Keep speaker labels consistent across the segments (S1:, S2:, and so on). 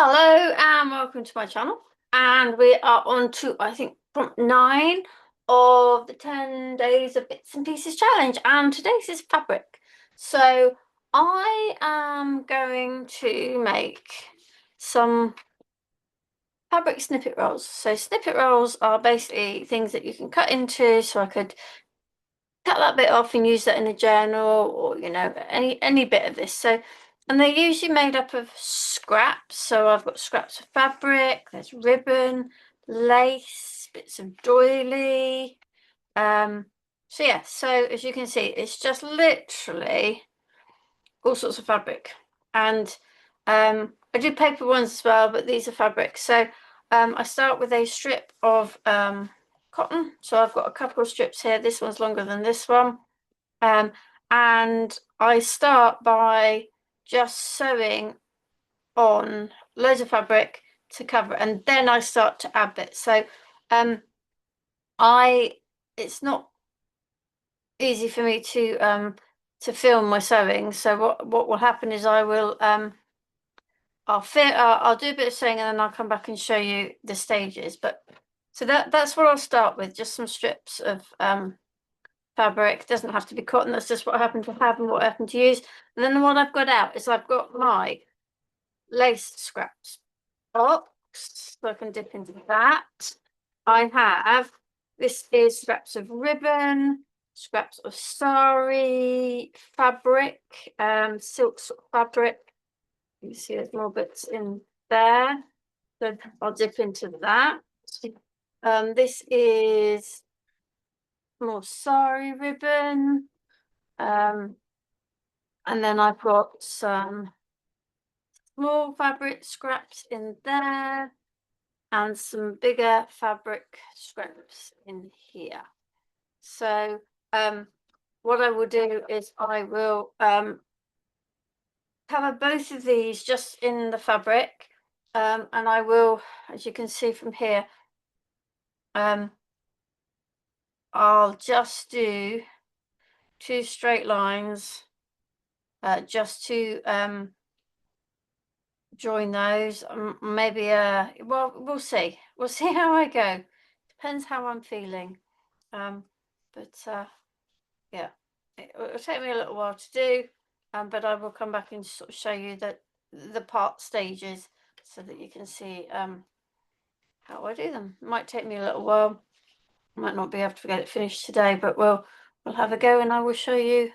S1: Hello and welcome to my channel. And we are on to, I think, prompt 9 of the 10 days of bits and pieces challenge. And today's is fabric. So I am going to make some fabric snippet rolls. So snippet rolls are basically things that you can cut into. So I could cut that bit off and use that in a journal, or any bit of this. So, and they're usually made up of scraps. So I've got scraps of fabric, there's ribbon, lace, bits of doily. So yeah, so as you can see, it's just literally all sorts of fabric. And I do paper ones as well, but these are fabric. So I start with a strip of cotton. So I've got a couple of strips here. This one's longer than this one. And I start by just sewing on loads of fabric to cover it, and then I start to add bits. So it's not easy for me to film my sewing. So what will happen is I'll do a bit of sewing and then I'll come back and show you the stages. But so that's what I'll start with, just some strips of fabric. It doesn't have to be cotton, that's just what I happen to have and what I happen to use. And then what I've got out is I've got my lace scraps box, so I can dip into that. I have, this is scraps of ribbon, scraps of sari fabric, silk sort of fabric. You can see there's more bits in there, so I'll dip into that. This is more sari ribbon, and then I've got some small fabric scraps in there and some bigger fabric scraps in here. So what I will do is I will cover both of these just in the fabric, and I will, as you can see from here, I'll just do 2 straight lines just to join those. Maybe well, we'll see how I go. Depends how I'm feeling. But yeah, it'll take me a little while to do, but I will come back and sort of show you the part stages so that you can see how I do them. It might take me a little while. I might not be able to get it finished today, but we'll have a go and I will show you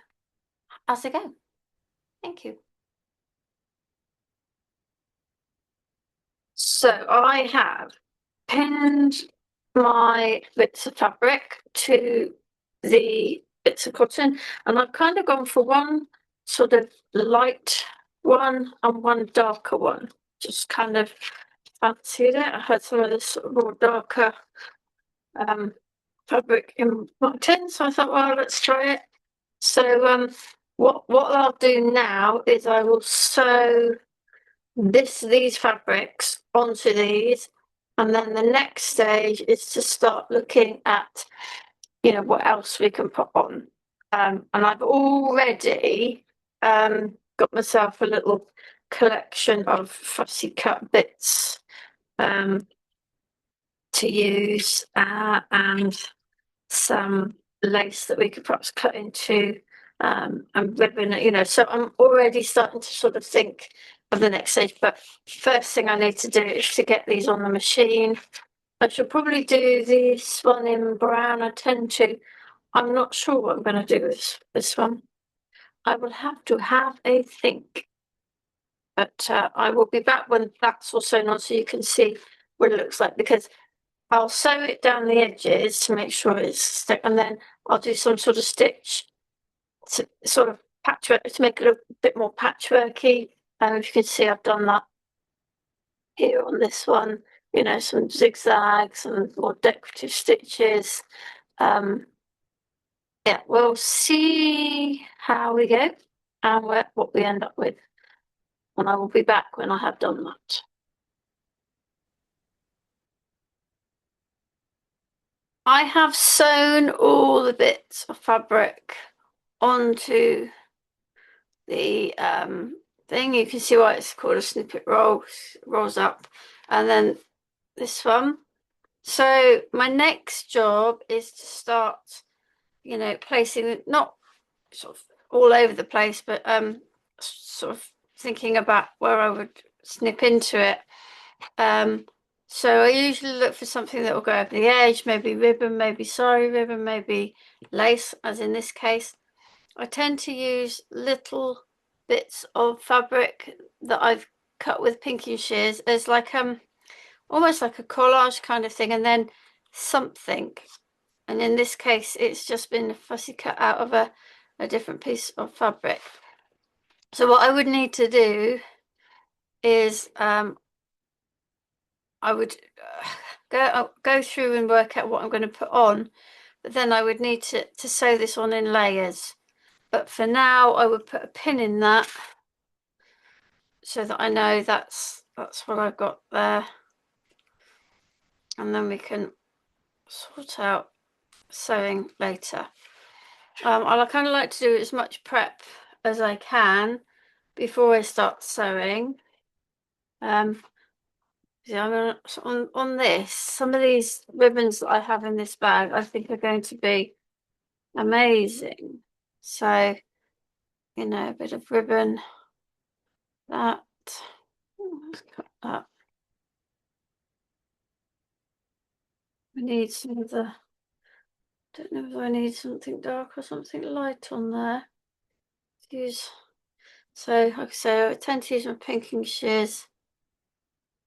S1: as I go. Thank you. So I have pinned my bits of fabric to the bits of cotton, and I've kind of gone for one sort of light one and one darker one. Just kind of fancied it. I had some of this sort of more darker fabric in my tin, so I thought, well, let's try it. So what I'll do now is I will sew these fabrics onto these, and then the next stage is to start looking at what else we can put on. And I've already got myself a little collection of fussy cut bits to use, and some lace that we could perhaps cut into, and ribbon, so I'm already starting to sort of think of the next stage. But first thing I need to do is to get these on the machine. I should probably do this one in brown. I'm not sure what I'm going to do with this one. I will have to have a think, but I will be back when that's all sewn on so you can see what it looks like, because I'll sew it down the edges to make sure it's stuck, and then I'll do some sort of stitch to sort of patchwork to make it look a bit more patchworky. And if you can see, I've done that here on this one, some zigzags and more decorative stitches. Yeah, we'll see how we go and what we end up with, and I will be back when I have done that. I have sewn all the bits of fabric onto the thing. You can see why it's called a snippet roll, rolls up. And then this one. So my next job is to start, placing it, not sort of all over the place, but sort of thinking about where I would snip into it. So I usually look for something that will go over the edge, maybe ribbon, maybe sari ribbon, maybe lace, as in this case. I tend to use little bits of fabric that I've cut with pinking shears as like almost like a collage kind of thing, and then something. And in this case, it's just been fussy cut out of a different piece of fabric. So what I would need to do is I would go through and work out what I'm going to put on, but then I would need to sew this on in layers. But for now, I would put a pin in that so that I know that's what I've got there. And then we can sort out sewing later. I kind of like to do as much prep as I can before I start sewing. Yeah, on this, some of these ribbons that I have in this bag, I think are going to be amazing. So, a bit of ribbon, that. Let's cut that. We need some of the, don't know if I need something dark or something light on there. Use, so like I say, I tend to use my pinking shears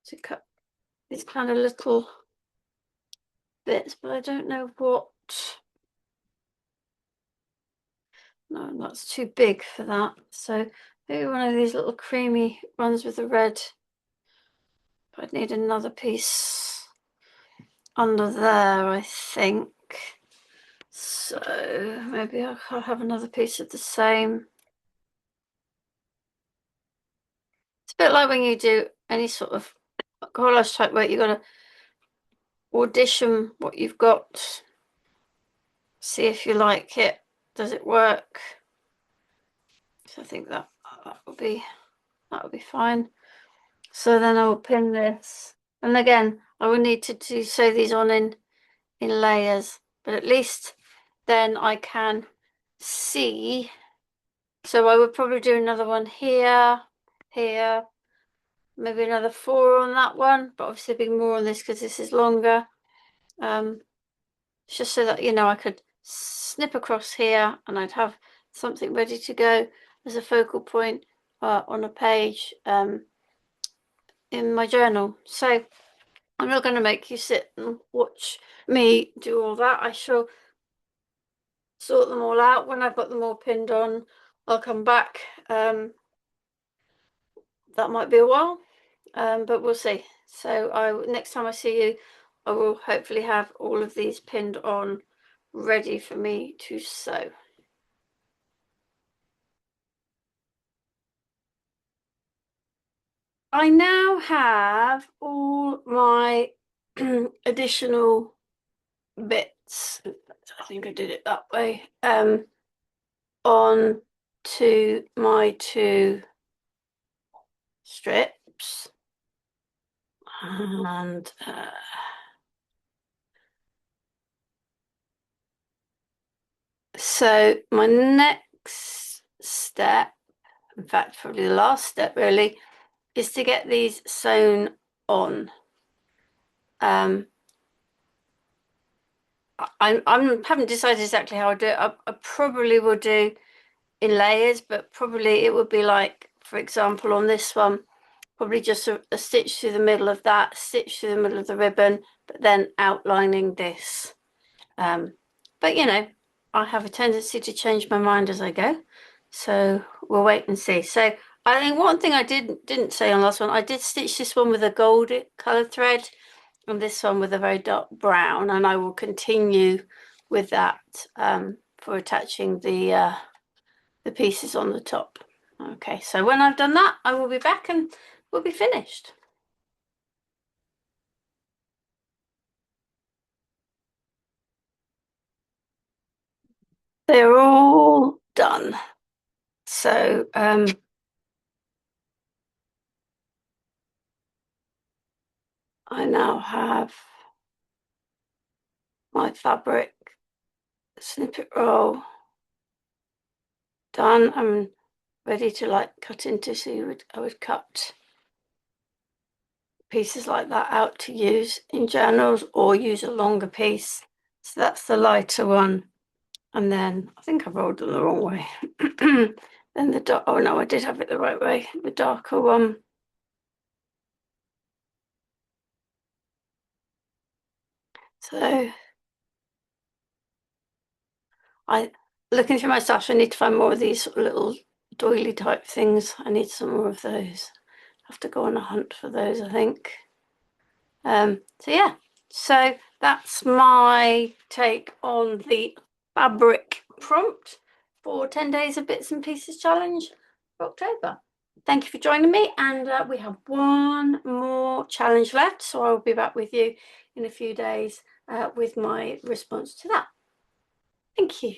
S1: to cut these kind of little bits, but I don't know what. No, that's too big for that. So maybe one of these little creamy ones with the red. I'd need another piece under there, I think. So maybe I'll have another piece of the same. It's a bit like when you do any sort of collage type work, you've got to audition what you've got, see if you like it, does it work? So I think that would be fine. So then I will pin this, and again I will need to sew these on in layers, but at least then I can see. So I would probably do another one here, here, maybe another 4 on that one, but obviously a bit more on this because this is longer. Just so that I could snip across here and I'd have something ready to go as a focal point on a page in my journal. So I'm not going to make you sit and watch me do all that. I shall sort them all out when I've got them all pinned on. I'll come back. That might be a while, but we'll see. So next time I see you, I will hopefully have all of these pinned on, ready for me to sew. I now have all my additional bits. I think I did it that way. On to my 2 strips, and so my next step, in fact probably the last step really, is to get these sewn on. I haven't decided exactly how I do it. I probably will do in layers, but probably it would be like, for example, on this one, probably just a stitch through the middle of that, stitch through the middle of the ribbon, but then outlining this. But I have a tendency to change my mind as I go, so we'll wait and see. So I think one thing I didn't say on the last one, I did stitch this one with a gold color thread and this one with a very dark brown, and I will continue with that for attaching the pieces on the top. Okay, so when I've done that, I will be back and we'll be finished. They're all done. So I now have my fabric snippet roll done. I'm ready to like cut into, so I would cut pieces like that out to use in journals or use a longer piece. So that's the lighter one. And then I think I rolled them the wrong way. Then the dark, oh no, I did have it the right way. The darker one. So looking through my stash, I need to find more of these sort of little doily type things. I need some more of those. I have to go on a hunt for those, I think. So yeah, so that's my take on the fabric prompt for 10 days of bits and pieces challenge for October. Thank you for joining me, and we have one more challenge left, so I will be back with you in a few days with my response to that. Thank you.